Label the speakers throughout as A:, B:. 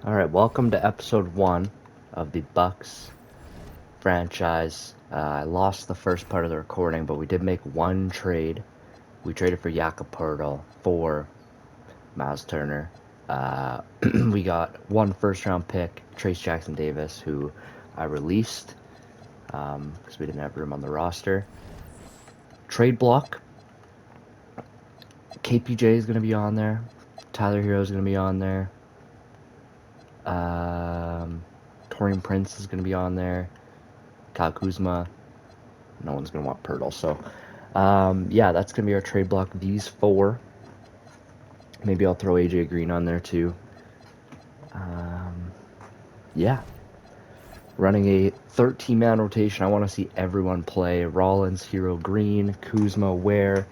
A: Alright, welcome to episode 1 of the Bucks franchise. I lost the first part of the recording, but we did make one trade. We traded for Jakob Poeltl for Miles Turner. We got one first-round pick, Trace Jackson Davis, who I released because we didn't have room on the roster. Trade block. KPJ is going to be on there. Tyler Hero is going to be on there. Torian Prince is going to be on there. Kyle Kuzma. No one's going to want Poeltl. So, yeah, that's going to be our trade block. These four. Maybe I'll throw AJ Green on there too. Yeah. Running a 13-man rotation. I want to see everyone play. Rollins, Hero, Green, Kuzma, Ware,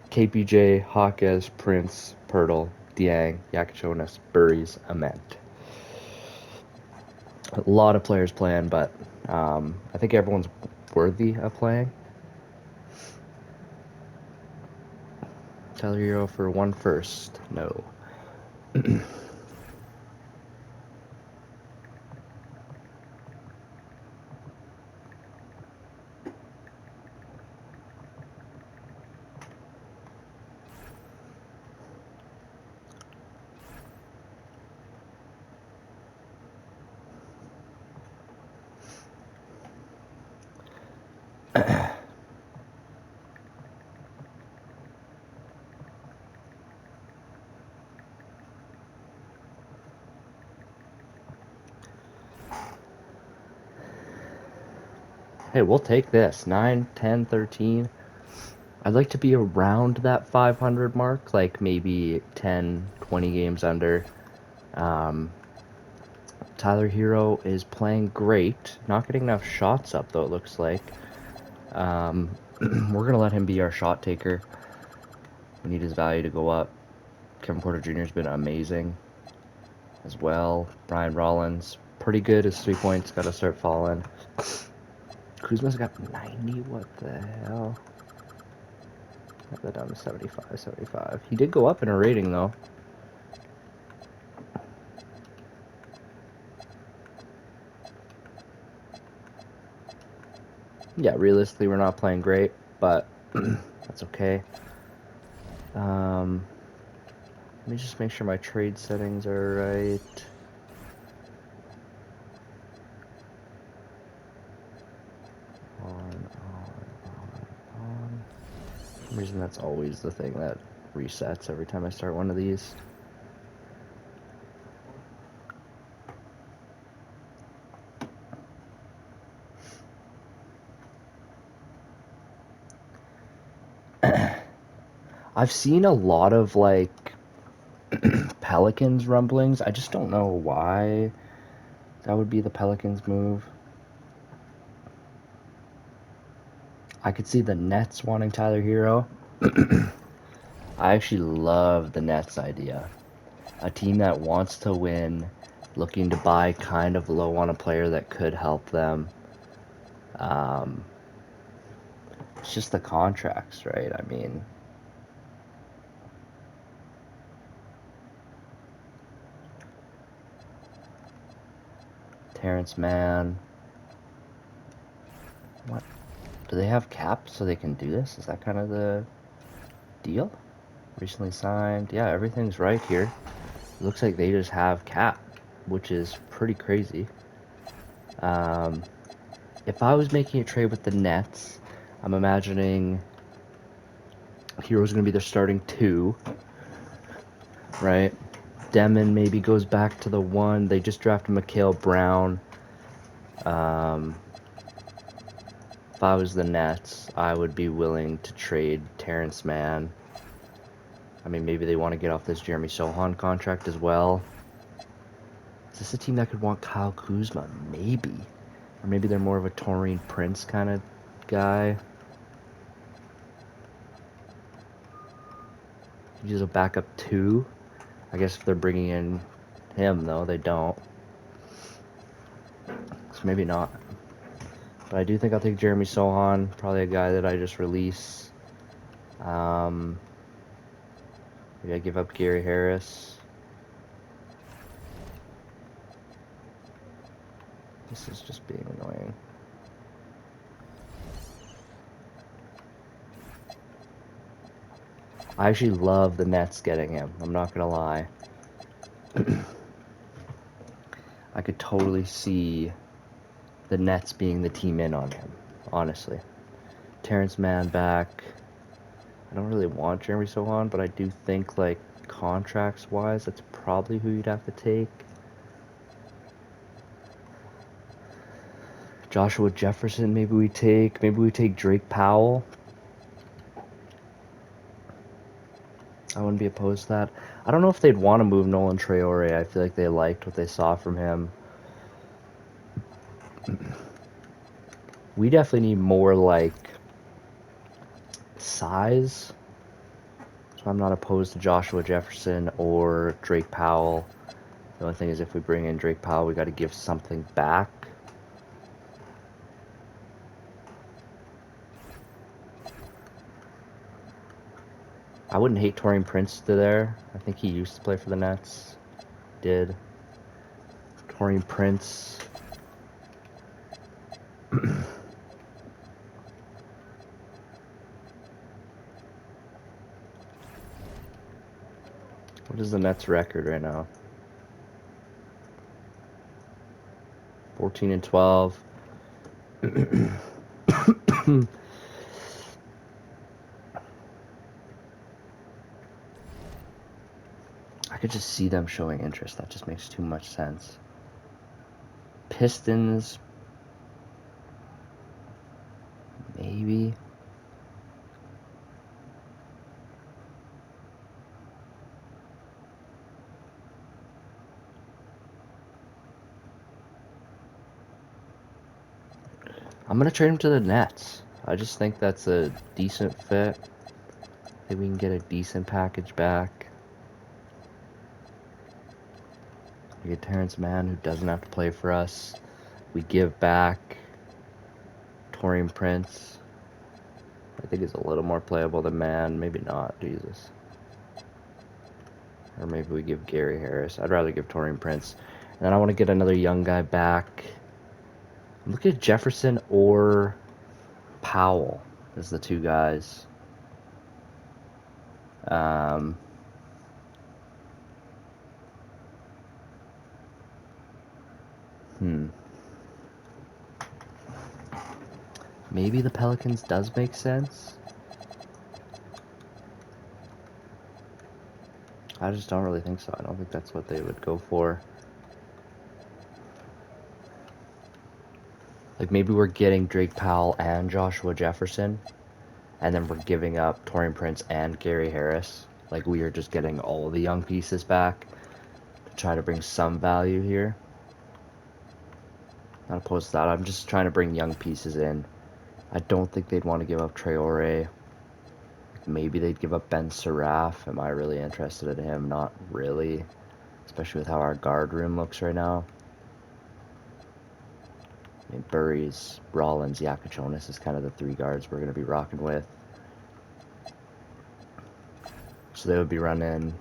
A: KPJ, Hawkes, Prince, Poeltl, Dieng, Yakachonis, Burries, Ament. A lot of players playing, but I think everyone's worthy of playing. Tyler Hero for one first. No. Hey, we'll take this. 9, 10, 13. I'd like to be around that 500 mark, like maybe 10, 20 games under. Tyler Hero is playing great. Not getting enough shots up, though, it looks like. We're going to let him be our shot taker. We need his value to go up. Kevin Porter Jr. has been amazing as well. Brian Rollins, pretty good. His 3 points got to start falling. Kuzma's got 90. What the hell? Got that down to 75, 75. He did go up in a rating, though. Yeah, realistically, we're not playing great, but that's okay. Let me just make sure my trade settings are right. On. For some reason, that's always the thing that resets every time I start one of these. I've seen a lot of, like, Pelicans rumblings. I just don't know why that would be the Pelicans move. I could see the Nets wanting Tyler Hero. I actually love the Nets idea. A team that wants to win, looking to buy kind of low on a player that could help them. It's just the contracts, right? I mean, Terrence Mann. What? Do they have cap so they can do this? Is that kind of the deal? Recently signed. Yeah, everything's right here. It looks like they just have cap, which is pretty crazy. If I was making a trade with the Nets, I'm imagining Hero's going to be their starting 2, right? Demon maybe goes back to the 1. They just drafted Mikhail Brown. If I was the Nets, I would be willing to trade Terrence Mann. I mean, maybe they want to get off this Jeremy Sohan contract as well. Is this a team that could want Kyle Kuzma? Maybe. Or maybe they're more of a Torian Prince kind of guy. He's a backup 2. I guess if they're bringing in him, though, they don't. So maybe not. But I do think I'll take Jeremy Sohan. Probably a guy that I just release. Maybe I give up Gary Harris. This is just being annoying. I actually love the Nets getting him. I'm not gonna lie. I could totally see the Nets being the team in on him, honestly. Terrence Mann back. I don't really want Jeremy Sohan, but I do think, like, contracts-wise, that's probably who you'd have to take. Joshua Jefferson, maybe we take. Maybe we take Drake Powell. I wouldn't be opposed to that. I don't know if they'd want to move Nolan Traore. I feel like they liked what they saw from him. We definitely need more, like, size. So I'm not opposed to Joshua Jefferson or Drake Powell. The only thing is, if we bring in Drake Powell, we got to give something back. I wouldn't hate Taurean Prince to there. I think he used to play for the Nets. Did. Taurean Prince. What is the Nets record right now? 14-12. I could just see them showing interest. That just makes too much sense. Pistons. Maybe. I'm going to trade him to the Nets. I just think that's a decent fit. I think we can get a decent package back. We get Terrence Mann, who doesn't have to play for us. We give back Taurean Prince. I think he's a little more playable than Mann. Maybe not. Jesus. Or maybe we give Gary Harris. I'd rather give Taurean Prince. And then I want to get another young guy back. Look at Jefferson or Powell as the two guys. Maybe the Pelicans does make sense. I just don't really think so. I don't think that's what they would go for. Like, maybe we're getting Drake Powell and Joshua Jefferson, and then we're giving up Taurean Prince and Gary Harris. Like, we are just getting all the young pieces back to try to bring some value here. Not opposed to that. I'm just trying to bring young pieces in. I don't think they'd want to give up Traore. Maybe they'd give up Ben Seraph. Am I really interested in him? Not really. Especially with how our guard room looks right now. I mean, Burries, Rollins, Yakachonis is kind of the three guards we're going to be rocking with. So they would be running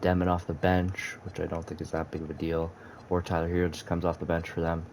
A: Demon off the bench, which I don't think is that big of a deal. Or Tyler Hero just comes off the bench for them.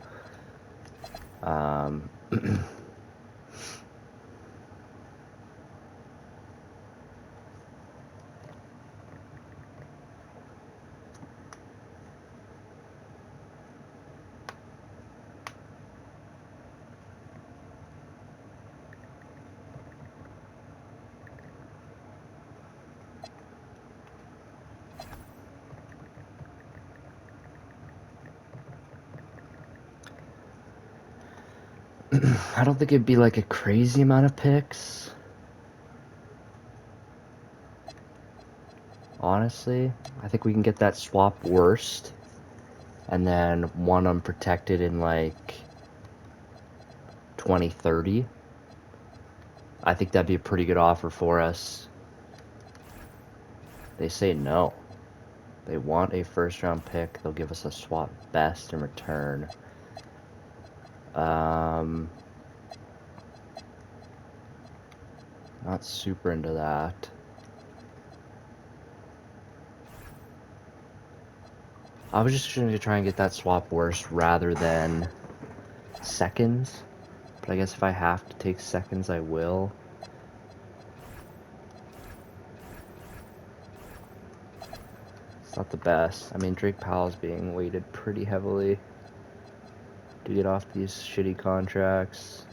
A: I don't think it'd be like a crazy amount of picks. Honestly, I think we can get that swap worst, and then one unprotected in like 2030. I think that'd be a pretty good offer for us. They say no. They want a first round pick. They'll give us a swap best in return. Not super into that. I was just going to try and get that swap worse rather than seconds. But I guess if I have to take seconds, I will. It's not the best. I mean, Drake Powell's being weighted pretty heavily to get off these shitty contracts.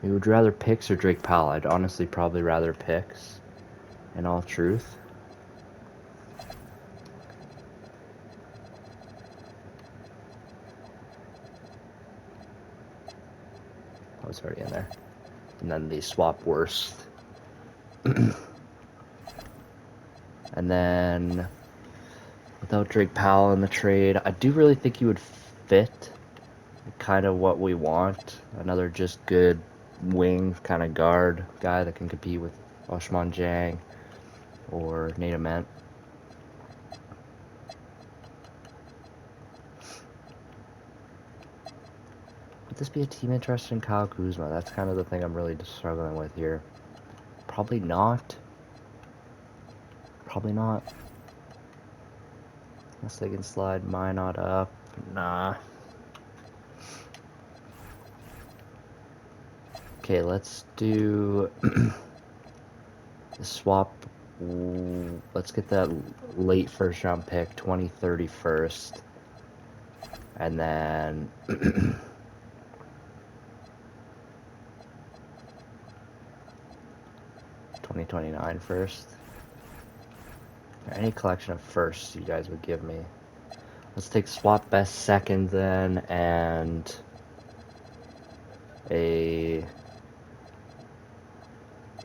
A: You would rather Picks or Drake Powell? I'd honestly probably rather Picks, in all truth. I was already in there. And then the swap worst. And then, without Drake Powell in the trade, I do really think he would fit kind of what we want. Another just good wing kind of guard guy that can compete with Oshman Jang or Nate Ament. Would this be a team interested in Kyle Kuzma? That's kind of the thing I'm really struggling with here. Probably not. Probably not. Unless they can slide Minot up. Nah. Okay, let's do the swap. Let's get that late first round pick, 2031st. And then 2029 first. Any collection of firsts you guys would give me. Let's take swap best second then, and a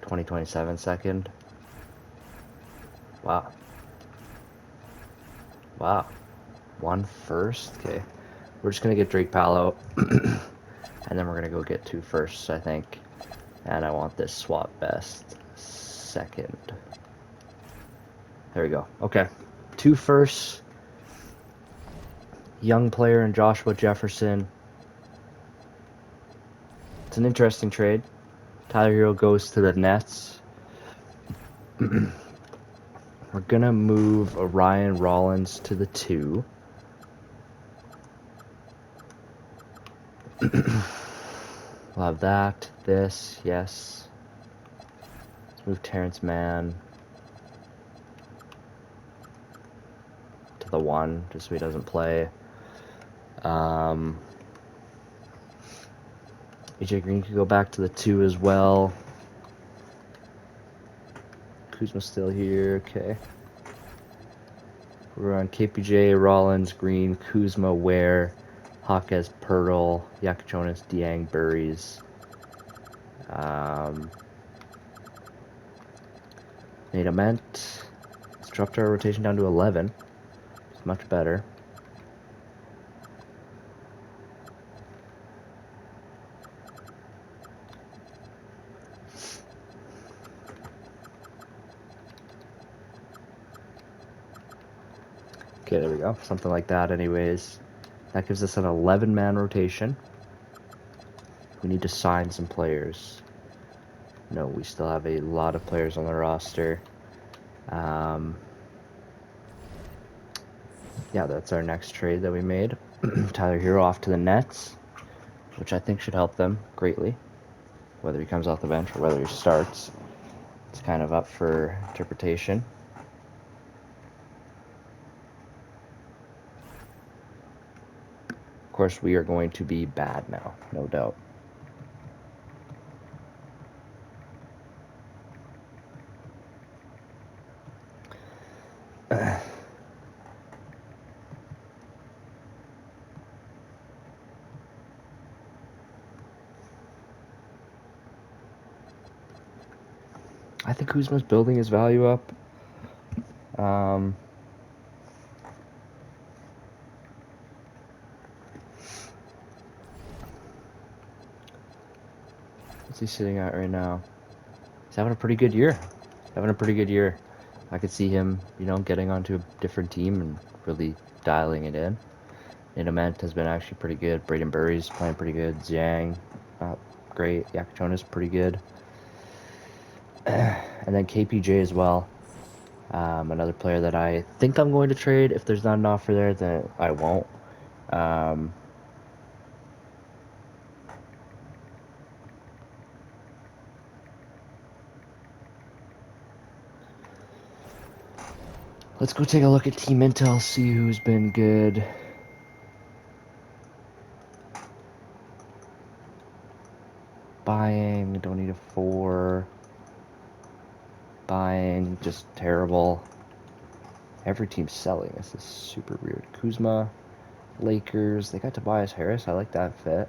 A: 2027 second. Wow. Wow. One first? Okay. We're just going to get Drake Powell, and then we're going to go get 2 firsts, I think. And I want this swap best second. There we go. Okay. 2 firsts. Young player and Joshua Jefferson. It's an interesting trade. Tyler Hero goes to the Nets. We're going to move Orion Rollins to the 2. We'll have that, this, yes. Let's move Terrence Mann to the 1, just so he doesn't play. AJ Green could go back to the 2 as well. Kuzma's still here, okay. We're on KPJ, Rollins, Green, Kuzma, Ware, Hawkes, Pirtle, Yakachonis, Diang, Burries. Nate Ament. Let's drop our rotation down to 11. It's much better. Okay, there we go. Something like that anyways. That gives us an 11-man rotation. We need to sign some players. No, we still have a lot of players on the roster. Yeah, that's our next trade that we made. Tyler Hero off to the Nets, which I think should help them greatly. Whether he comes off the bench or whether he starts, it's kind of up for interpretation. Of course, we are going to be bad now, no doubt. I think Kuzma's building his value up. What's he sitting at right now? He's having a pretty good year. I could see him, getting onto a different team and really dialing it in. Nate Ament has been actually pretty good. Braden Burry's playing pretty good. Zhang, not great. Yakachona's pretty good. And then KPJ as well. Another player that I think I'm going to trade. If there's not an offer there, then I won't. Let's go take a look at Team Intel, see who's been good. Buying, don't need a 4. Buying, just terrible. Every team's selling. This is super weird. Kuzma, Lakers. They got Tobias Harris. I like that fit.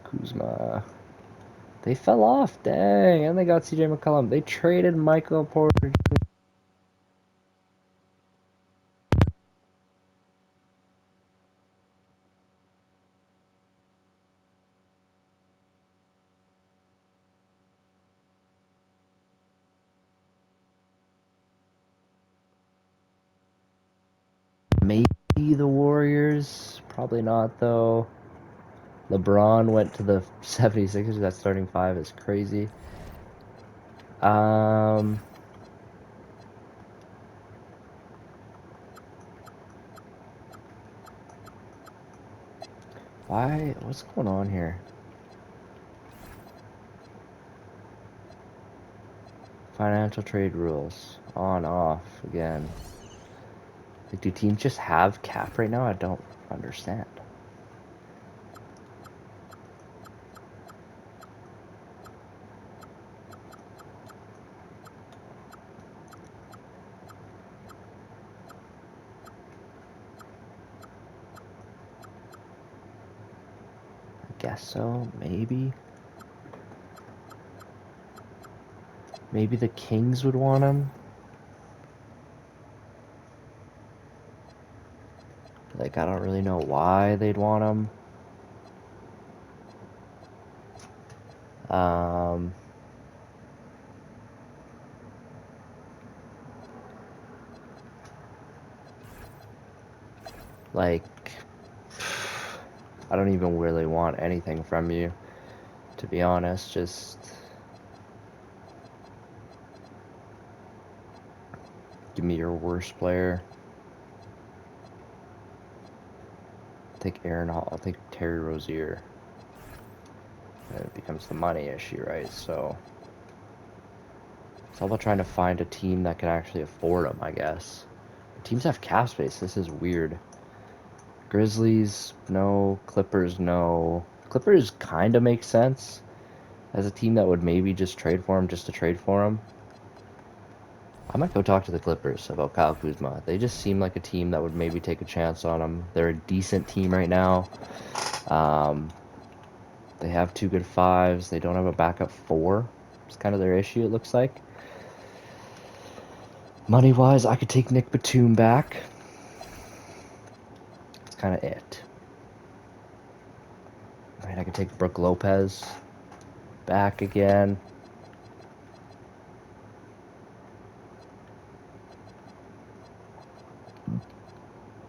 A: Kuzma. They fell off. Dang. And they got CJ McCollum. They traded Michael Porter. Maybe the Warriors. Probably not, though. LeBron went to the 76ers. That starting 5 is crazy. Why? What's going on here? Financial trade rules. On, off, again. Like, do teams just have cap right now? I don't understand. I guess so, maybe. Maybe the Kings would want him. Like, I don't really know why they'd want him. Like, I don't even really want anything from you, to be honest. Just give me your worst player. Take Aaron Hall. I'll take Terry Rozier. And it becomes the money issue, right? So it's all about trying to find a team that can actually afford them, I guess. Teams have cap space. This is weird. Grizzlies, no. Clippers, no. Clippers kind of make sense as a team that would maybe just trade for him just to trade for him. I might go talk to the Clippers about Kyle Kuzma. They just seem like a team that would maybe take a chance on him. They're a decent team right now. They have 2 good 5s. They don't have a backup 4. It's kind of their issue, it looks like. Money-wise, I could take Nick Batum back. That's kind of it. Right, I could take Brook Lopez back again.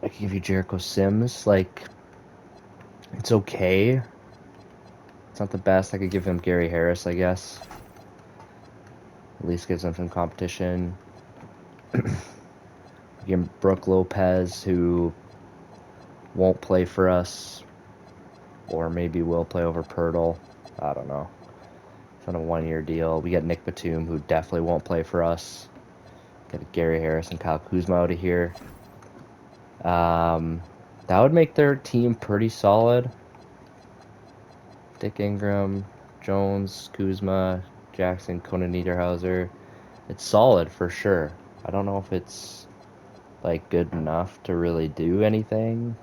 A: I could give you Jericho Sims. Like, it's okay. It's not the best. I could give him Gary Harris, I guess. At least gives him some competition. Give him Brook Lopez, who won't play for us. Or maybe will play over Pirtle. I don't know. It's on a 1-year deal. We got Nick Batum, who definitely won't play for us. Get Gary Harris and Kyle Kuzma out of here. That would make their team pretty solid. Dick Ingram, Jones, Kuzma, Jackson, Conan Niederhauser. It's solid for sure. I don't know if it's like good enough to really do anything.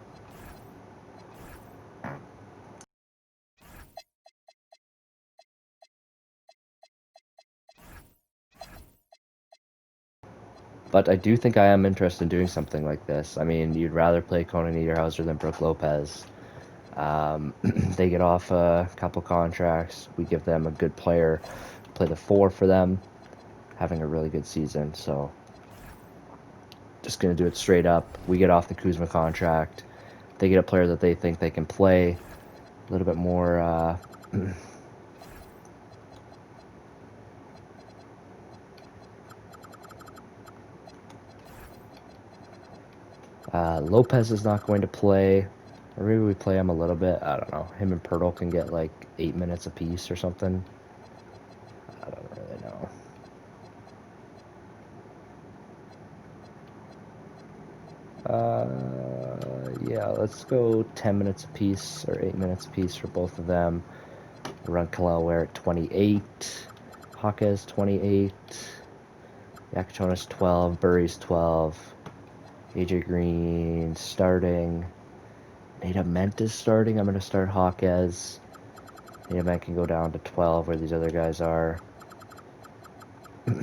A: But I do think I am interested in doing something like this. I mean, you'd rather play Conan Niederhauser than Brook Lopez. They get off a couple contracts. We give them a good player, play the 4 for them, having a really good season. So just going to do it straight up. We get off the Kuzma contract. They get a player that they think they can play. A little bit more Lopez is not going to play. Or maybe we play him a little bit. I don't know. Him and Pirtle can get like 8 minutes apiece or something. I don't really know. Yeah, let's go 10 minutes apiece or 8 minutes apiece for both of them. Run Kalaware at 28. Hawkes 28. Yakatonis 12. Burry's 12. AJ Green starting. Nada Ment is starting. I'm going to start Hawkes. Nada Ment can go down to 12 where these other guys are. We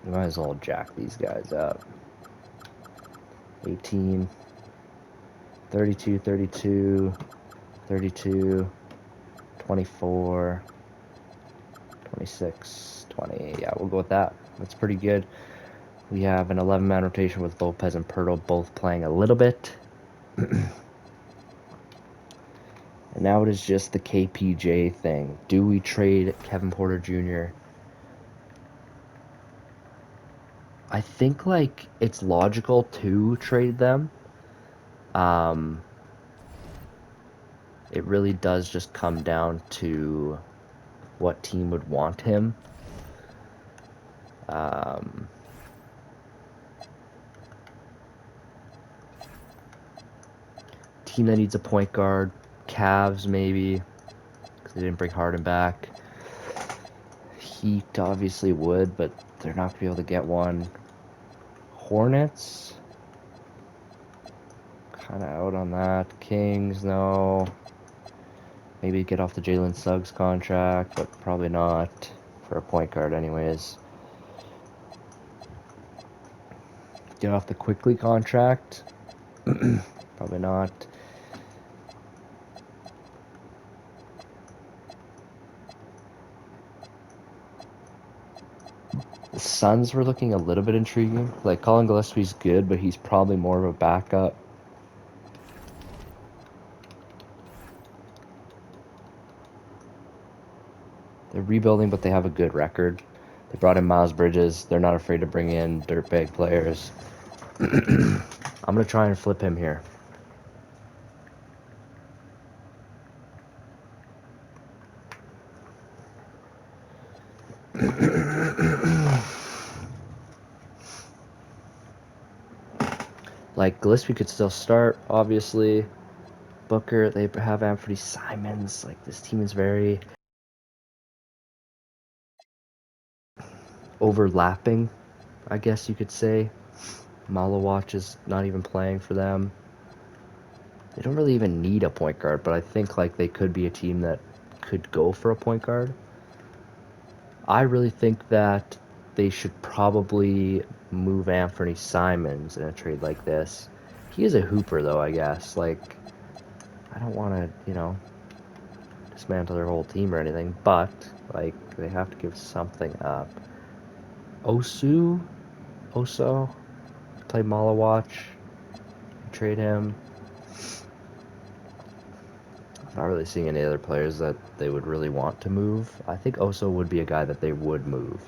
A: might as well jack these guys up. 18, 32, 32, 32, 24, 26, 20. Yeah, we'll go with that. That's pretty good. We have an 11-man rotation with Lopez and Pirtle both playing a little bit. And now it is just the KPJ thing. Do we trade Kevin Porter Jr.? I think, like, it's logical to trade them. It really does just come down to what team would want him. Team that needs a point guard. Cavs, maybe, because they didn't bring Harden back. Heat obviously would, but they're not going to be able to get one. Hornets, kind of out on that. Kings, no. Maybe get off the Jalen Suggs contract, but probably not for a point guard anyways. Get off the Quickly contract. Probably not. The Suns were looking a little bit intriguing. Like, Colin Gillespie's good, but he's probably more of a backup. They're rebuilding, but they have a good record. They brought in Miles Bridges. They're not afraid to bring in dirtbag players. I'm going to try and flip him here. Like, Gillespie could still start, obviously. Booker, they have Anthony Simons. Like, this team is very overlapping, I guess you could say. Malawatch is not even playing for them. They don't really even need a point guard, but I think, like, they could be a team that could go for a point guard. I really think that they should probably move Anthony Simons in a trade like this. He is a hooper, though, I guess. Like, I don't want to, dismantle their whole team or anything, but, like, they have to give something up. Oso, play Malawatch, trade him. Not really seeing any other players that they would really want to move. I think Oso would be a guy that they would move.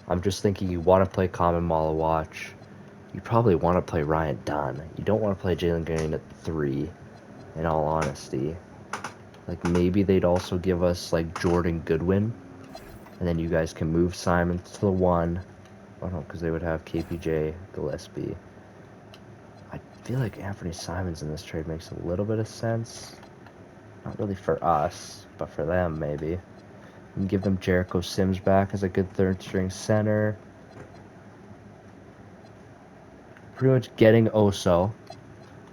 A: I'm just thinking you want to play Common Malawatch. You probably want to play Ryan Dunn. You don't want to play Jalen Green at 3, in all honesty. Like, maybe they'd also give us, like, Jordan Goodwin. And then you guys can move Simon to the 1. Oh, no, because they would have KPJ, Gillespie. I feel like Anthony Simons in this trade makes a little bit of sense. Not really for us, but for them, maybe. You can give them Jericho Sims back as a good third-string center. Pretty much getting Oso.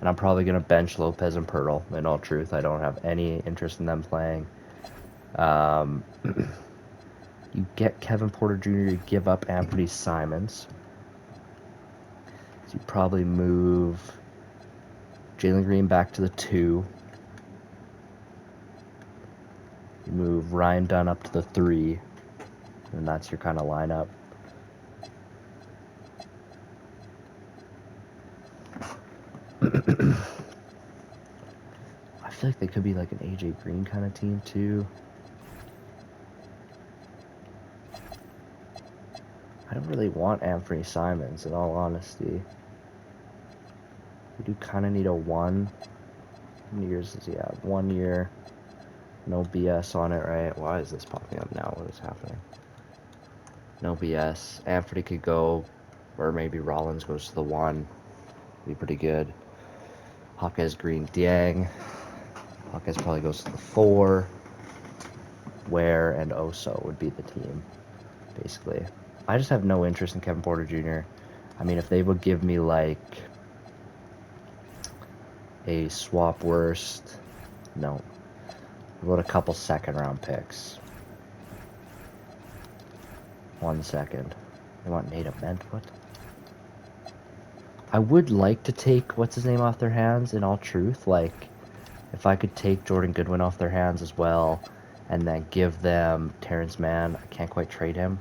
A: And I'm probably going to bench Lopez and Pirtle, in all truth. I don't have any interest in them playing. You get Kevin Porter Jr., you give up Anthony Simons. So you probably move Jalen Green back to the 2. You move Ryan Dunn up to the 3. And that's your kind of lineup. I feel like they could be like an AJ Green kind of team too. I don't really want Anthony Simons, in all honesty. do kind of need a 1. How many years does he have? 1 year. No BS on it, right? Why is this popping up now? What is happening? No BS. Anthony could go, or maybe Rollins goes to the 1. Be pretty good. Hawkeye's green Dieng. Hawkeye's probably goes to the 4. Ware and Oso would be the team, basically. I just have no interest in Kevin Porter Jr. I mean, if they would give me, like, a swap worst, no. What a couple second-round picks. 1 second. They want Nate Bentwood. I would like to take, what's his name, off their hands, in all truth. Like, if I could take Jordan Goodwin off their hands as well, and then give them Terrence Mann. I can't quite trade him.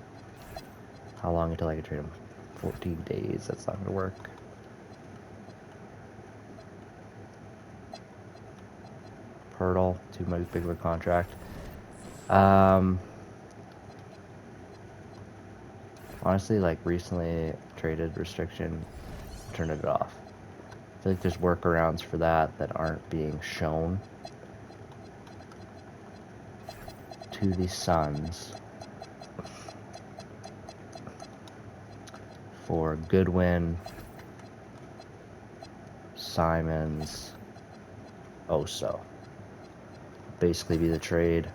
A: How long until I can trade him? 14 days. That's not going to work. Hurdle, too much big of a contract. Honestly, like, recently traded restriction, turned it off. I feel like there's workarounds for that aren't being shown to the Suns for Goodwin, Simons, Oso. Basically be the trade.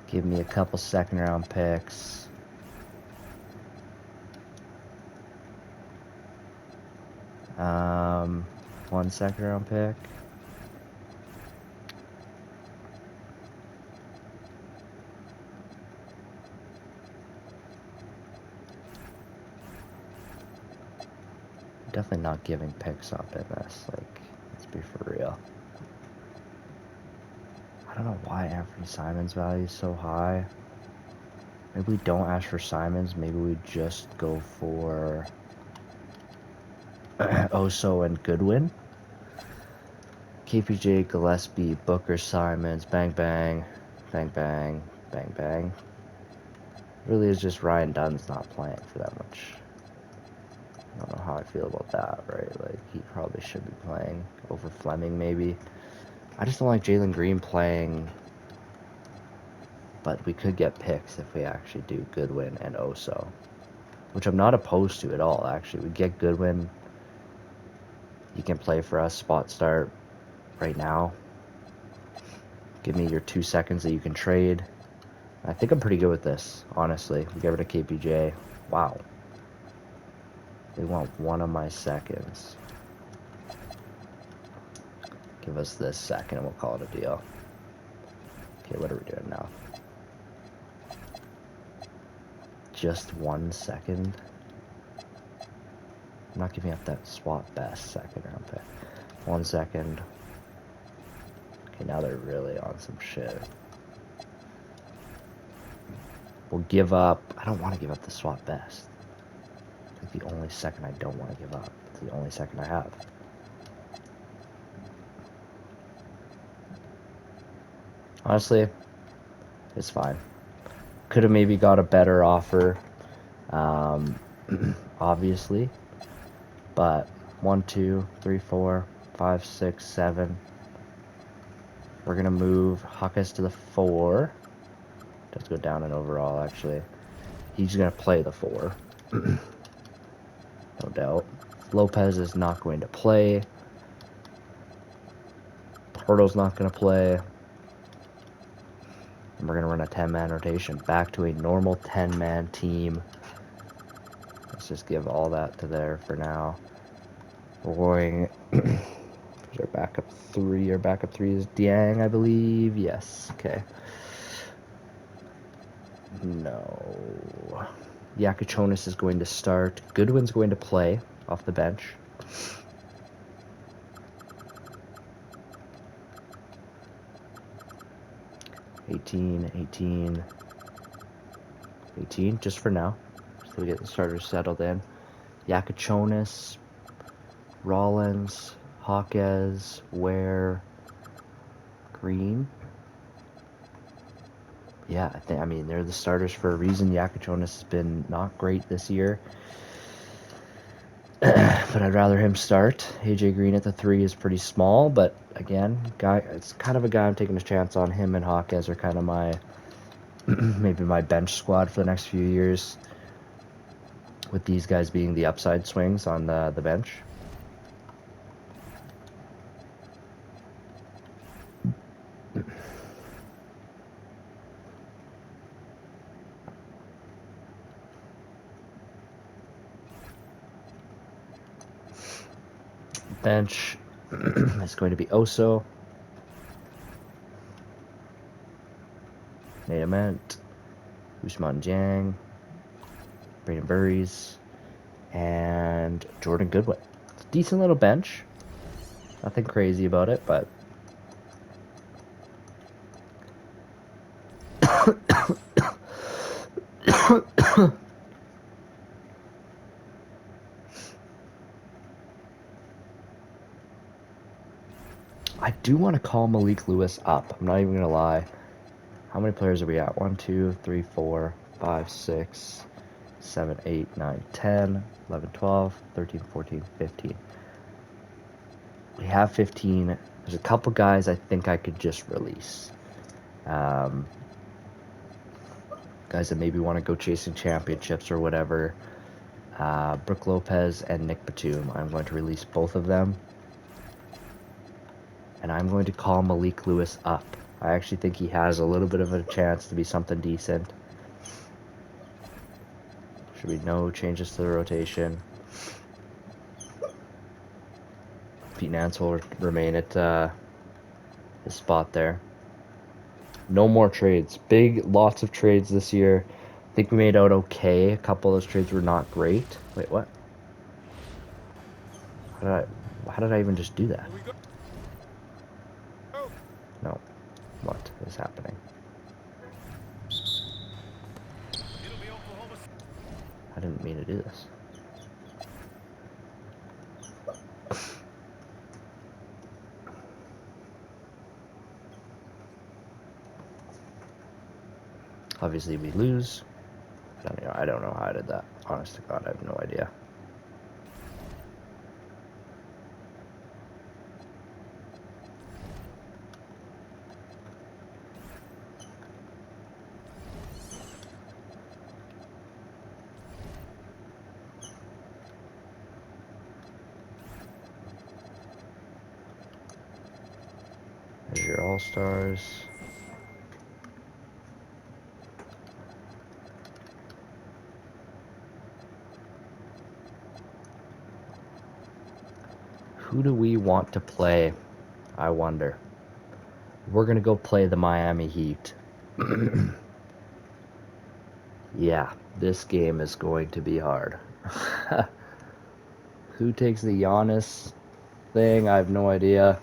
A: Give me a couple second-round picks. One second-round pick. Definitely not giving picks up in this. Like, let's be for real. I don't know why Anthony Simons' value is so high. Maybe we don't ask for Simons. Maybe we just go for Oso and Goodwin. KPJ, Gillespie, Booker, Simons, bang, bang, bang, bang, bang, bang. Really is just Ryan Dunn's not playing for that much. I don't know how I feel about that, right? Like, he probably should be playing over Fleming, maybe. I just don't like Jalen Green playing, but we could get picks if we actually do Goodwin and Oso, which I'm not opposed to at all, actually. We get Goodwin. He can play for us, spot start right now. Give me your 2 seconds that you can trade. I think I'm pretty good with this, honestly. We get rid of KPJ. Wow. They want 1 of my seconds. Give us this second and we'll call it a deal. Okay, what are we doing now? Just 1 second? I'm not giving up that swap best second round pick. 1 second. Okay, now they're really on some shit. We'll give up. I don't want to give up the swap best. It's the only second I don't want to give up. It's the only second I have. Honestly, it's fine. Could have maybe got a better offer, obviously. But 1, 2, 3, 4, 5, 6, 7. We're gonna move Hawkes to the 4. Let's go down in overall. Actually, he's gonna play the 4, no doubt. Lopez is not going to play. Porto's not gonna play. And we're gonna run a 10-man rotation back to a normal 10-man team. Let's just give all that to there for now. We're going. Is our backup 3? Our backup 3 is Dieng, I believe. Yes. Okay. No. Yakachonis is going to start. Goodwin's going to play off the bench. $18, just for now. So we get the starters settled in. Yakachonis, Rollins, Hawkes, Ware, Green. Yeah, I mean, they're the starters for a reason. Yakachonis has been not great this year. But I'd rather him start. AJ Green at the 3 is pretty small, but again, it's kind of a guy I'm taking a chance on. Him and Hawkes are kind of my maybe my bench squad for the next few years, with these guys being the upside swings on the bench. Bench is going to be Oso, Nate Ament, Usman Jang, Brandon Burries, and Jordan Goodwin. It's a decent little bench. Nothing crazy about it, but I do want to call Malik Lewis up. I'm not even going to lie. How many players are we at? 1, 2, 3, 4, 5, 6, 7, 8, 9, 10, 11, 12, 13, 14, 15. We have 15. There's a couple guys I think I could just release. Guys that maybe want to go chasing championships or whatever. Brook Lopez and Nick Batum. I'm going to release both of them. And I'm going to call Malik Lewis up. I actually think he has a little bit of a chance to be something decent. Should be no changes to the rotation. Pete Nance will remain at his spot there. No more trades. Lots of trades this year. I think we made out okay. A couple of those trades were not great. Wait, what? How did I even just do that? No. What is happening? I didn't mean to do this. Obviously, we lose. I don't know how I did that. Honest to God, I have no idea. There's your All-Stars. Who do we want to play? I wonder. We're going to go play the Miami Heat. Yeah, this game is going to be hard. Who takes the Giannis thing? I have no idea.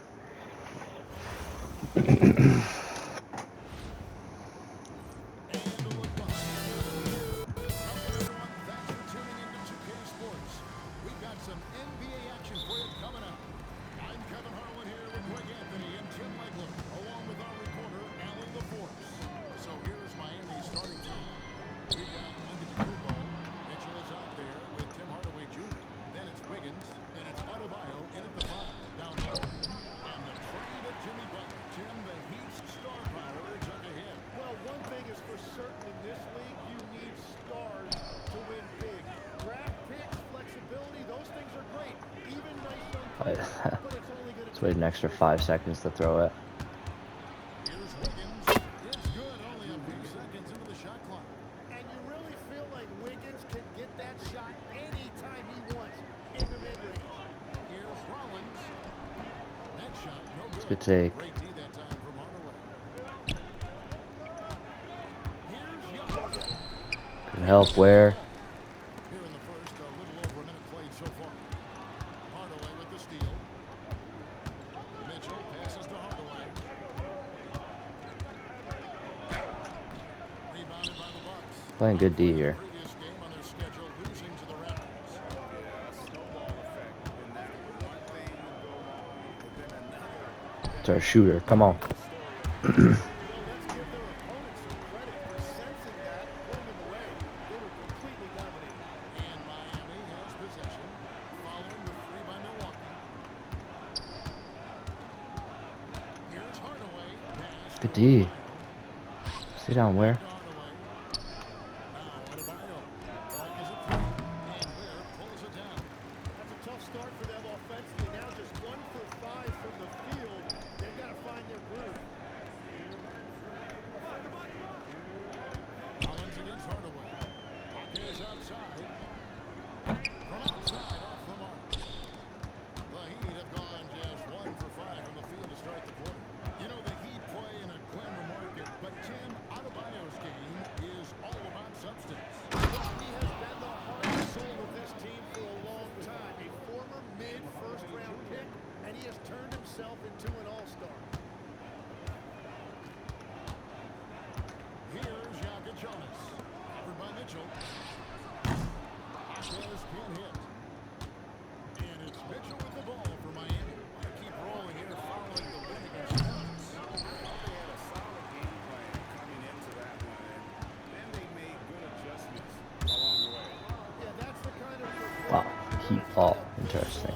A: Let's wait an extra 5 seconds to throw it. It's a good take. Good help where? Playing good D here. It's our shooter. Come on. Good D. Stay down where? Wow, heat ball. Interesting.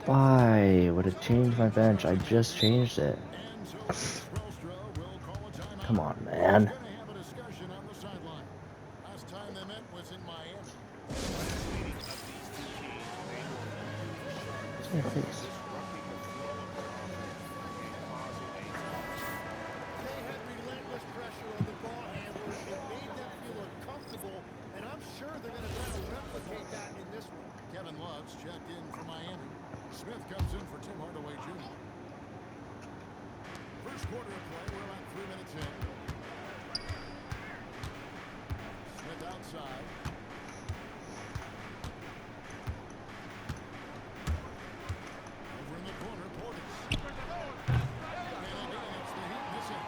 A: Why would it change my bench? I just changed it. Come on, man. What's your face?
B: Smith comes in for Tim Hardaway Jr. First quarter of play, we're about 3 minutes in. Smith outside. Over in the corner, Portis. And again, it's the Heat missing.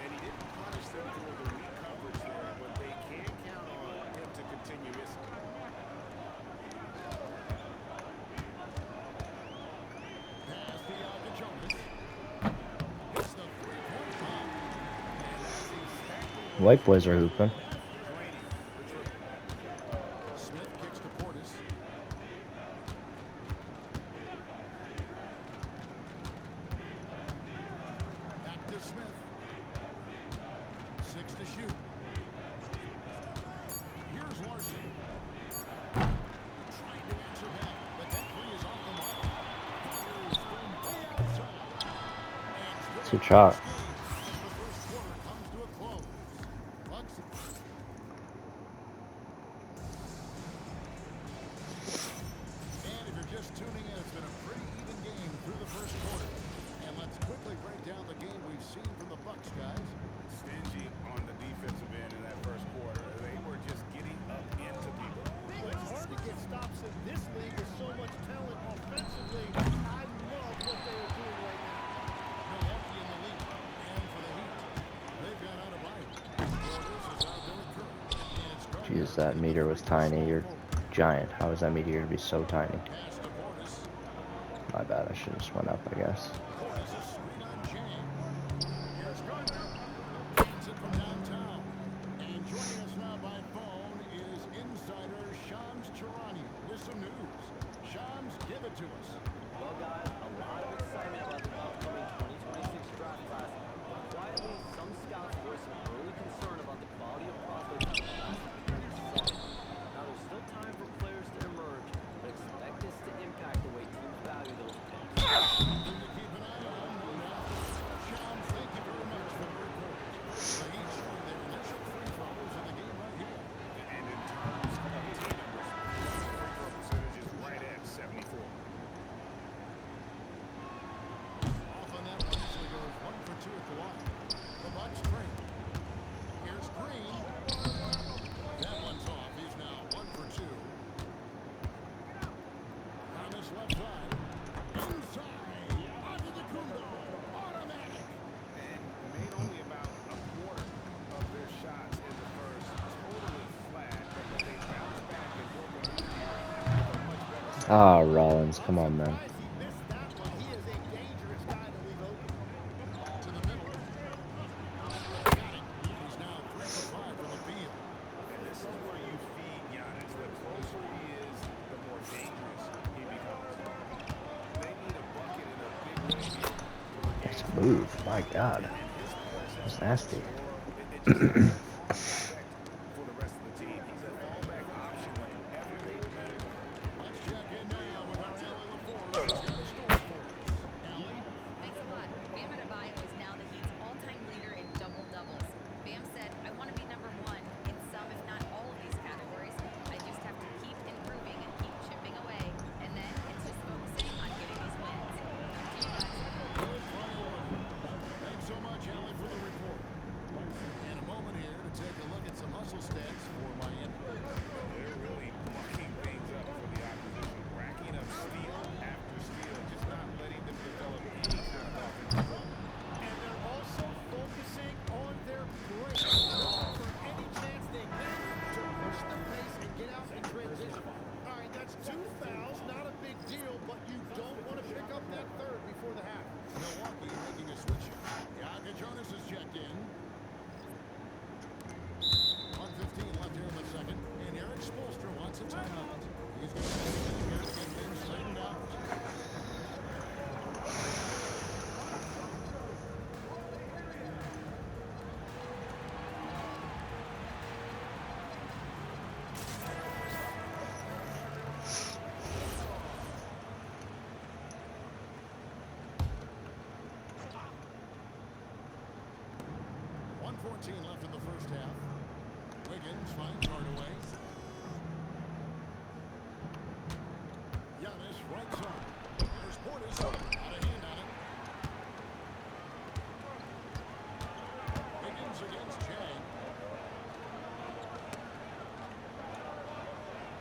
B: And he didn't punish them for the weak coverage there, but they can count on him to continue missing.
A: White boys are hooping.
B: Smith kicks to Portis. Back to Smith. 6 to shoot. Here's Larson. Trying to answer back, but that three is off the mark. Fires from way outside.
A: It's a good shot.
B: Tuning in, it's been a pretty even game through the first quarter. And let's quickly break down the game we've seen from the Bucks, guys. Stingy on the defensive end in that first quarter. They were just getting up into people.
C: It's hard to get stops in this league with so much talent offensively. I love what they are doing right now.
B: Milwaukee in the lead. And for the Heat, they've got out of bite. Portis is out there with Curry.
A: Jesus, that meter was tiny. You're giant. How is that meter to be so tiny? My bad, I should have just went up, I guess.
B: And joining us now by phone is insider Shams Charania with some news. Shams, give it to us.
D: Well, guys, a lot of excitement about the upcoming 2026 draft class. But quietly, some scouts voiced some early concern about the quality of prospects in the class of 2027. Now, there's still time for players to emerge, but expect this to impact the way teams value those picks.
B: Shams, thank you very much for the report. The Heat showing their initial free throws in the game right here. And in terms of team numbers, the free throw percentage is right at 74. Off on that one, so he goes 1 for 2 at the line. The Bucks train. Here's Green. That one's off. He's now 1 for 2. On this left side. Inside. Onto the Kundo. Automatic. And made only about a quarter of their shots in the first. Totally flat. But they bounced back and worked on it here with a much better.
A: Ah, Rollins, come on, man.
C: He missed that one. He is a dangerous guy to leave open.
B: To the middle. Got it. He's now 3 for 5 from the field. And this is where you feed Giannis. The closer he is, the more dangerous he becomes. They need a bucket in a big way here.
A: move. My God.
B: And his pass
A: That's
B: action
A: nasty.
B: sure, it just has that calming effect for the rest of the team. He's a fallback option whenever they need him.
C: Let's check in now with our Allie LaForge, who's got a story for us. Allie?
E: Thanks a lot. Bam Adebayo is now the Heat's all-time leader in double-doubles. Bam said, I want to be number one in some, if not all of these categories. I just have to keep improving and keep chipping away. And then it's just focusing on getting these wins. Back to you guys.
C: Good priority. Thanks so much, Allie, for the report. In a moment here to take a look at some hustle stats for Miami.
B: They're really mucking things up for the opposition, racking up steal after steal, just not letting them develop any kind of offensive rhythm.
C: And they're also focusing on their break. Looking for any chance they get to push the pace and get out in transition. All right, that's 2 fouls, not a big deal, but you don't want to pick up that third before the half. Milwaukee making a switch here. Yaga Jonas has checked in. 1:15 left here in the second. And Eric Spoelstra wants a timeout. He's going to take it here and then straightened out. Left in the first half. Wiggins finds Hardaway. Giannis right side. There's Portis. Out of hand on it. Wiggins against Chang.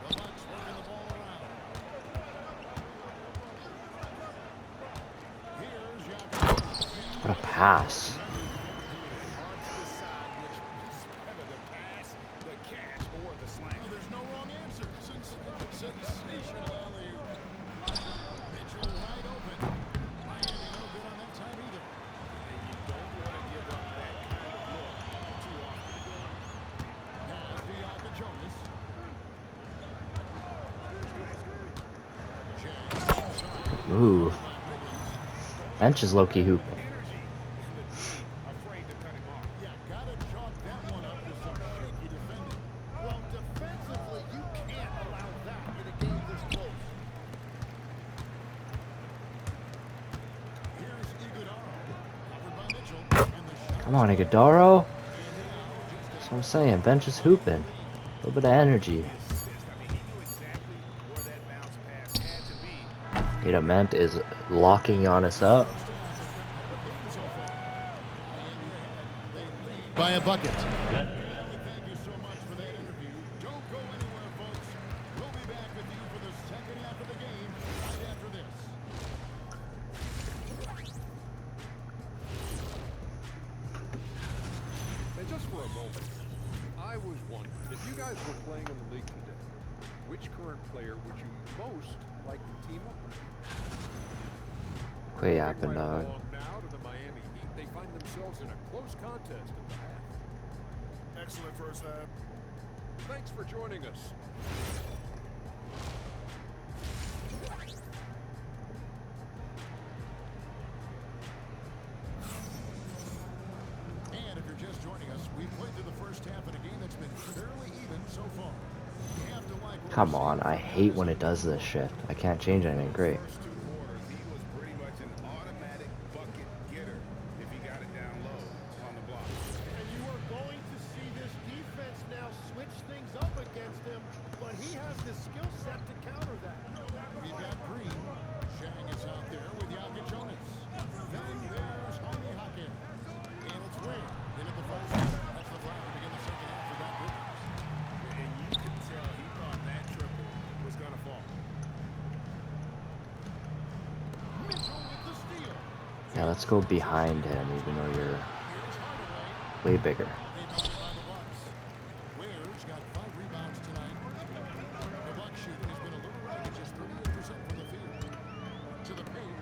C: The Bucks working the ball around. Here's Giannis.
A: What a pass.
C: There's no wrong answer. Sensational alley-oop. Mitchell wide open. Miami no good on that time either.
B: And you don't want to give up that kind of look too often.
C: Now it's Yaga Jonas. James.
A: Ooh. Bench is low-key hooping.
B: Energy and the team afraid to cut him off.
C: Yeah, gotta chalk that one up to some shaky defending. Well, defensively, you can't allow that in a game this close. Here's Iguodala. Covered by Mitchell. And the shot.
A: Come on, Iguodala. That's what I'm saying. Bench is hooping. A little bit of energy.
B: Assist. I mean, he knew exactly where that bounce pass had to be.
A: Ment is locking Giannis up.
C: By a bucket. Thank you so much for that interview. Don't go anywhere, folks. We'll be back with you for the second half of the game right after this.
F: And just for a moment, I was wondering, if you guys were playing in the league today, which current player would you most like to team up with?
A: Quit
F: Moving
A: yapping,
F: right
A: dog.
F: along now to the Miami Heat, they find themselves in a close contest at the half.
B: Excellent first half.
F: Thanks for joining us.
C: And if you're just joining us, we've played through the first half in a game that's been fairly even so far. You have to like what
A: Come
C: we're
A: on,
C: seeing
A: I
C: from
A: hate
C: this
A: when it does this shit. I can't change anything. Great.
B: First 2 quarters, he was pretty much an automatic bucket getter if he got it down low on the block.
C: And you are going to see this defense now switch things up against him, but he has the skill set to counter that. We've got Green. Shang is out there with Yaga Jonas. Then there's Jaime Jaquez. And it's Wade in at the first. That's the foul to begin the second half for Doc Rivers.
B: And you could tell he thought that triple was going to fall.
C: Mitchell with the steal.
A: Yeah, let's go behind him, even though you're
C: Here's Hardaway.
A: way bigger.
C: Rebounded by the Bucks. Ware's got 5 rebounds tonight. The Bucks shooting has been a little light at just 38% from the field. To the paint.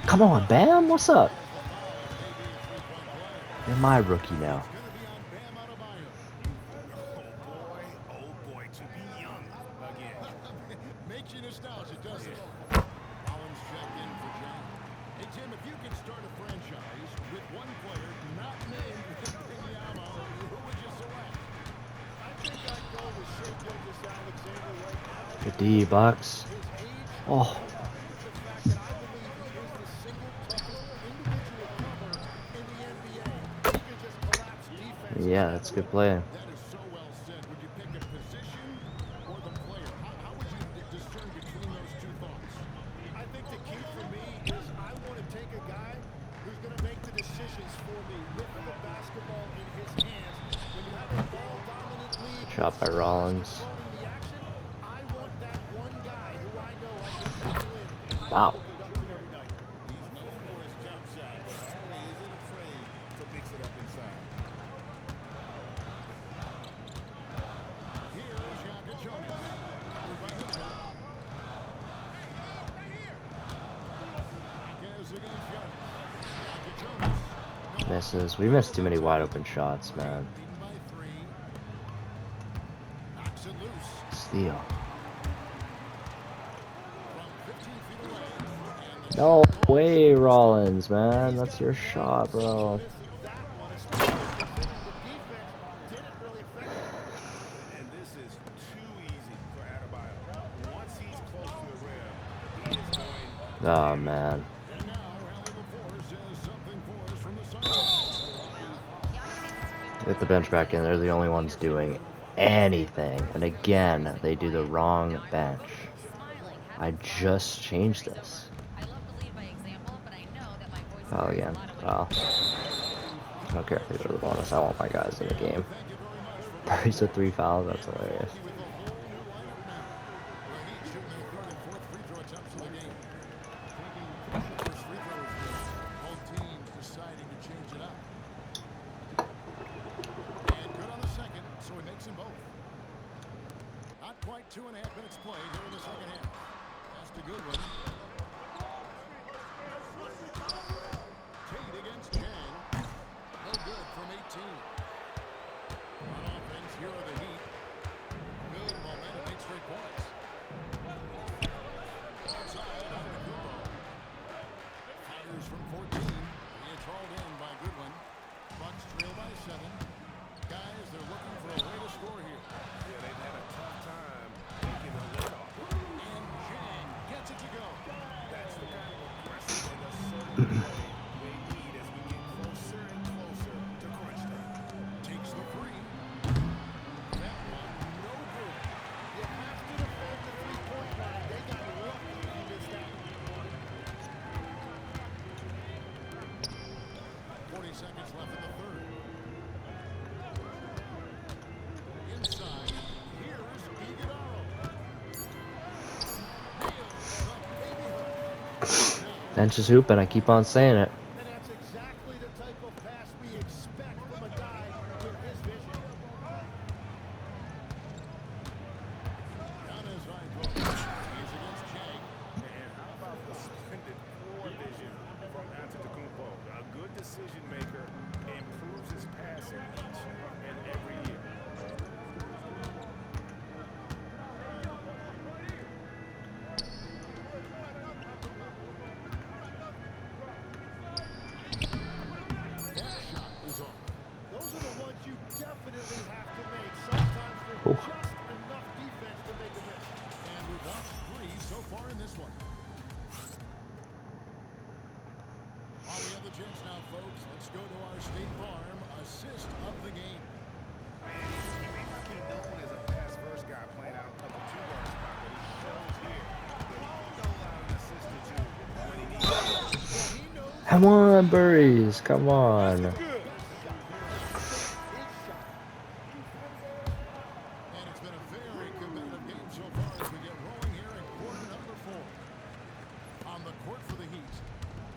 A: Come on, Bam. What's up?
C: Maybe a 3-point play.
A: You're my rookie now.
C: It's going to be on Bam Adebayo.
B: Oh boy, to be young again.
C: Makes you nostalgic, doesn't it? Collins checked in for Jang. He Jim, if you could start a franchise with one player not named Wembanyama, who would you select? I think I'd go with Shea Gilgeous-Alexander right now.
A: Good D, Bucks.
C: His age,
A: Oh,
C: combined with the fact that I believe he is the single toughest individual cover in the NBA. He can just collapse defenses
A: yeah,
C: at
A: that's good
C: will.
A: play.
C: That is so well said. Would you pick a position or the player? How would you discern between those two thoughts? I think the key for me is I want to take a guy who's going to make the decisions for me with the basketball in his hands. When you have a ball-dominant league
A: Good
C: with
A: shot by
C: stars
A: Rollins.
C: controlling the action, I want that one guy who I know I can pencil in
A: Wow.
C: high-level production every night. He's known for his jump shot, but he isn't afraid to mix it up inside. Here's Yaka Jonas. Covered by Hooper. Against Giannis. Yaka Jonas.
A: Misses. We missed too many wide open shots, man.
C: Leading by 3. Knocks it loose.
A: Steal.
C: From 15 feet away. And the
A: No
C: shot falls.
A: way, Rollins, man. That's your shot, bro.
C: Missing that one, especially considering the defense didn't really affect it.
B: And this is too easy for Adebayo. Once he's close to the rim, he is going.
A: Oh, man.
C: And now Rally LaForce says something for us from the sideline.
A: Get the bench back in. They're the only ones doing anything. And again, they do the wrong bench. I just changed this.
E: I love to lead by example, but I know that my voice
A: Oh,
E: carries a
A: again.
E: lot of weight.
A: Well, I don't care if they go to the bonus. I want my guys in the game. He's at 3 fouls. That's hilarious.
C: With a whole new lineup now. The Heat shooting their third and fourth free throw attempts of the game. Taking crucial first free throws here. Both teams deciding to change it up. And good on the second, so he makes them both. Not quite 2.5 minutes played here in the second half. That's a good one. Tate against Chang. No good from 18. On offense, here are the Heat. Good momentum, 8 straight points. Outside, Antetokounmpo. Fires from 14. He is hauled in by Goodwin. Bucks trail by 7. Guys, they're looking for a way to score here.
B: Yeah, they've had a tough time making a lid off.
C: And Chang gets it to go.
B: That's the kind of aggressive and assertive play they need as we get closer and closer to crunch time.
C: Takes the three. That one, no good. You have to defend the three-point line. They got lucky he missed that one. 40 seconds left in the third. Inside, here's Iguodala.
A: Bench is hooping. I keep on saying it.
C: And that's exactly the type of pass we expect from a guy with his vision. Giannis high post. He's against Chang.
B: And how about the splendid floor vision from Antetokounmpo? A good decision maker, improves his passing each and every year.
C: That shot is off. Those are the ones you definitely have to make. Sometimes there's
A: Ooh.
C: just enough defense to make a miss. And we've watched 3 so far in this one. While we have the chance now, folks, let's go to our State Farm assist of the game.
B: He may not be known as a pass-first guy playing out of the two-guard spot, but he shows here that he can throw out an assist or two when he needs it.
C: He knows
A: Come on, Burries. Come on.
B: Good.
C: And it's been a very competitive game so far as we get rolling here in quarter number 4. On the court for the Heat,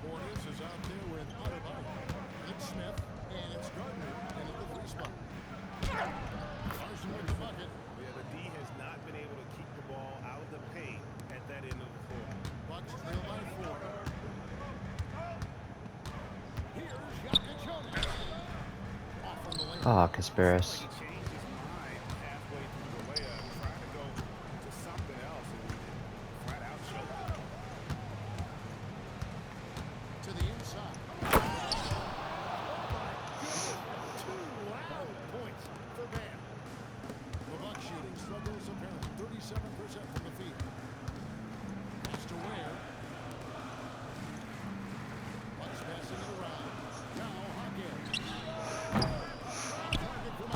C: Portis is out there with Adebayo. It's Smith, and it's Gardner in at the 3 spot. Larson with the bucket.
B: Yeah, the D has not been able to keep the ball out of the paint at that end of the floor.
C: Bucks trail by 4. Here's Yaka Jonas. Off from the lane.
A: Ah, Kasparis.
B: He changed his mind halfway through the layup, trying to go to something else, and flat out choked.
C: To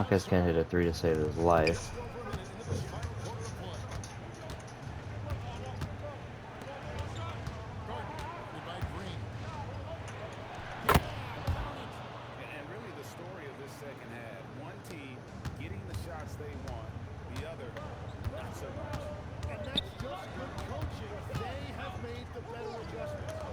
A: Marquez can't hit a 3 to save his life.
C: Just over a minute into this final quarter of play. Gardner, guarded by Green.
B: And really the story of this second half. One team getting the shots they want, the other not so much.
C: And that's just good coaching. They have made the better adjustments.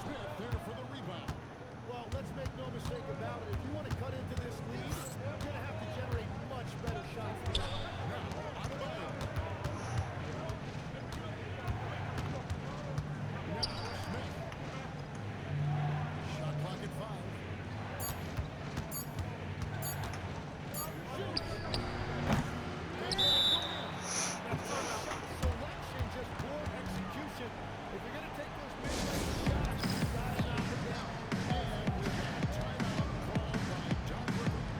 C: Smith there for the rebound. Well, let's make no mistake about it. If you want to cut into this lead, you're going to have to generate much better shots. Smith. Shot clock at 5. Selection, just poor execution. If you're going to take those mid-range shots, you got to knock them down. And with that timeout called by Doc Rivers,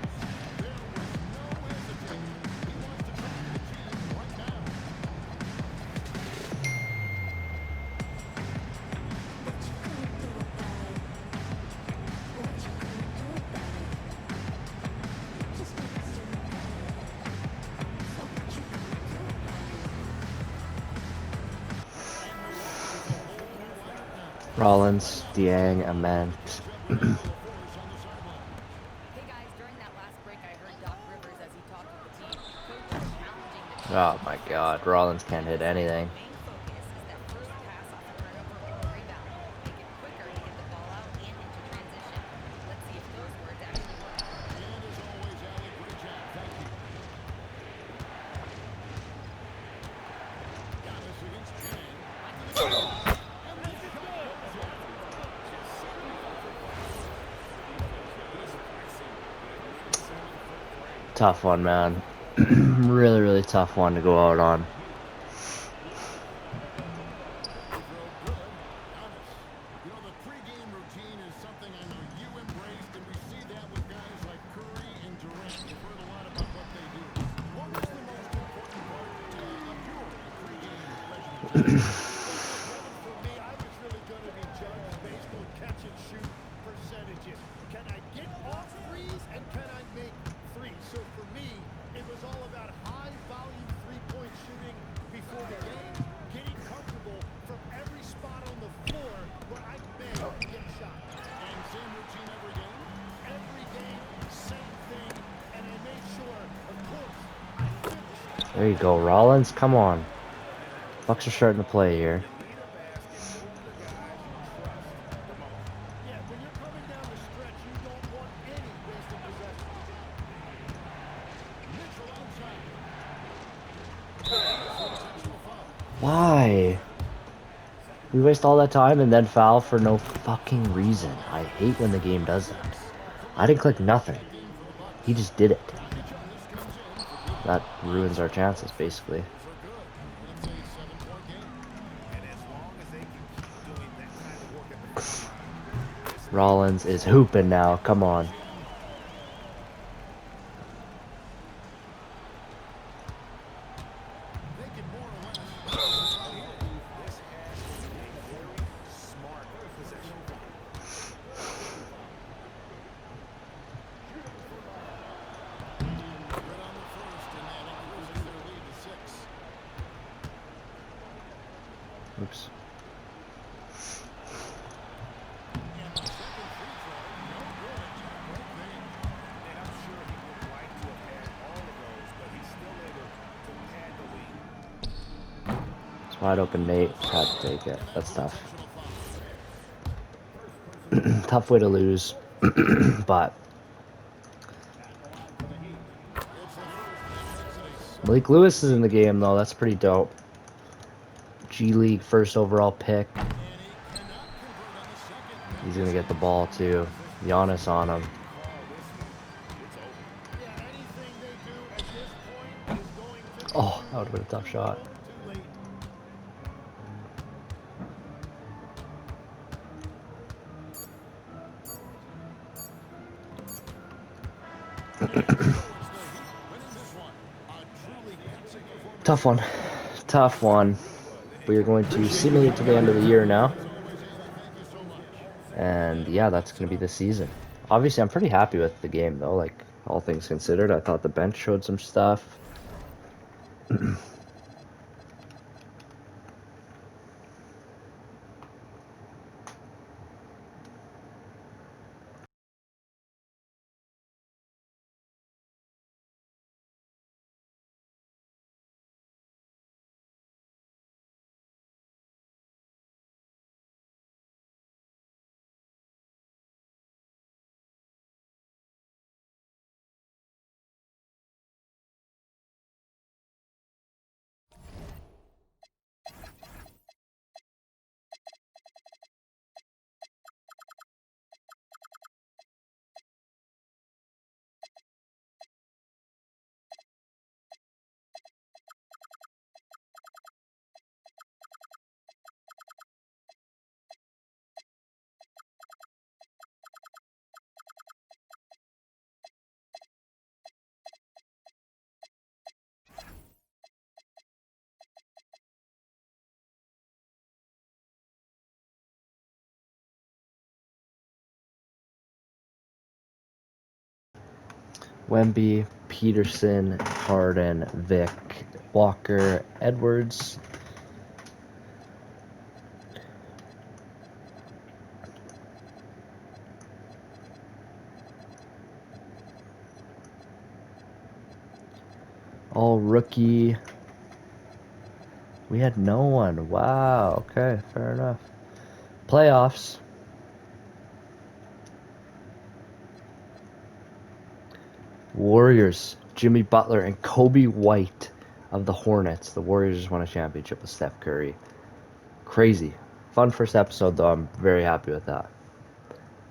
C: there was no hesitation. He wants to talk to the team right now.
A: Rollins, Dieng, Ament.
E: Hey guys, during that last break, I heard Doc Rivers as he talked with the team. Coach is challenging the team.
A: Oh my God, Rollins can't hit anything.
E: Main focus is that first pass off a turnover or rebound. Make it quicker to get the ball out and into transition. Let's see if those words actually work.
C: And as always, Allie, great job. Thank you. Giannis against Chang.
A: Tough one, man. Really, really tough one to go out on.
C: You know, the pregame routine is something I know you embraced, and we see that with guys like Curry and Durant. You've heard a lot about what they do. What was the most important part of your pregame regimen? For me, I was really going to be judged based on catch-and-shoot percentages. Can I get off threes, and can I make threes? So for me, it was all about high-volume three-point shooting before the game, getting comfortable from every spot on the floor where I may get a shot. And same routine every game? Every game, same thing. And I made sure, of course, I finished.
A: There you go, Rollins. Come on. Bucks are starting to play here.
C: Yeah, when you're coming down the stretch, you don't want any wasted possession. Mitchell outside.
A: Why? We waste all that time and then foul for no fucking reason. I hate when the game does that. I didn't click nothing. He just did it. That ruins our chances, basically.
C: That's a 7-point game.
B: And as long as they can keep doing that kind of work at the free line,
A: Rollins is hooping now. Come on.
C: They can more or less.
B: this has to be a very smart possession.
C: Right on the first, and that increases their lead to 6.
A: Oops.
C: And the second free throw, no good. Right there.
B: And I'm sure he would like to have had all of those, but he's still able to pad the lead.
A: It's wide open, Nate. Had to take it. That's tough. Tough way to lose. But Malik Lewis is in the game, though. That's pretty dope. G League first overall pick. He's going to get the ball, too. Giannis on him.
C: Yeah, anything they do at this point is going to be
A: Oh, that would have been a tough shot.
C: too late.
A: Tough one. Tough one. We are going to simulate to the end of the year now. And yeah, that's going to be the season. Obviously, I'm pretty happy with the game, though. Like, all things considered, I thought the bench showed some stuff. Wemby, Peterson, Harden, Vic, Walker, Edwards. All rookie. We had no one. Wow. Okay, fair enough. Playoffs. Warriors. Jimmy Butler and Kobe White of the Hornets. The Warriors just won a championship with Steph Curry. Crazy. Fun first episode, though. I'm very happy with that.